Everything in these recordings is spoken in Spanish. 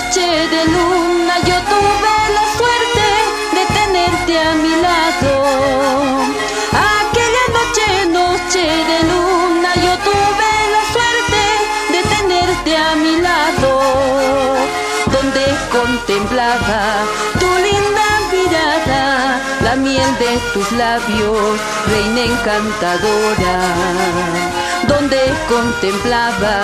noche de luna yo tuve la suerte de tenerte a mi lado. Aquella noche de luna yo tuve la suerte de tenerte a mi lado, donde contemplaba tu linda mirada, la miel de tus labios, reina encantadora, donde contemplaba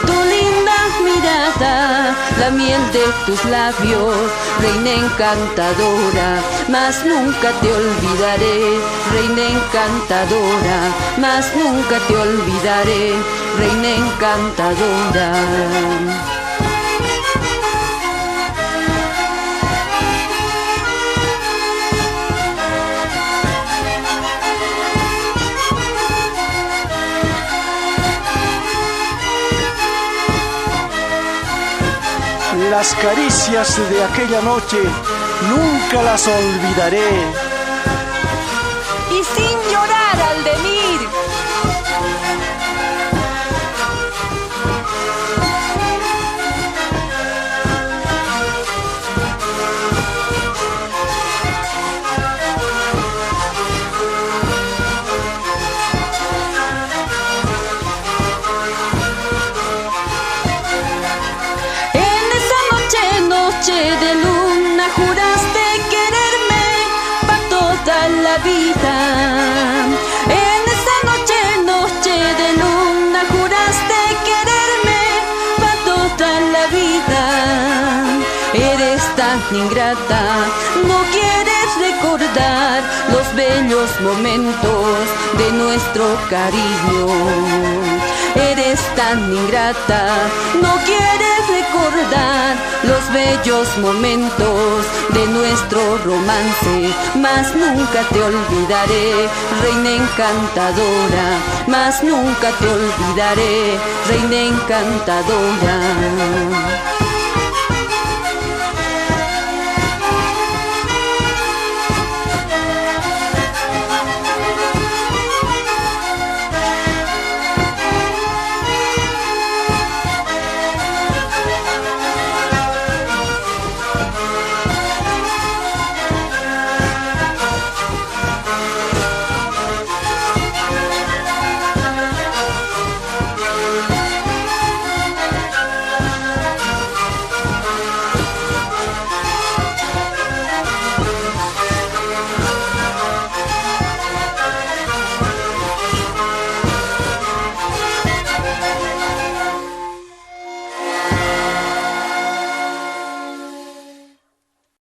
tu linda mirada, la miel de tus labios, reina encantadora, mas nunca te olvidaré, reina encantadora, mas nunca te olvidaré, reina encantadora. Las caricias de aquella noche nunca las olvidaré. Y sin llorar al venir, de luna juraste quererme para toda la vida. En esa noche de luna juraste quererme para toda la vida. Eres tan ingrata, no quieres recordar los bellos momentos de nuestro cariño. Eres tan ingrata, no quieres recordar los bellos momentos de nuestro romance, mas nunca te olvidaré, reina encantadora, mas nunca te olvidaré, reina encantadora.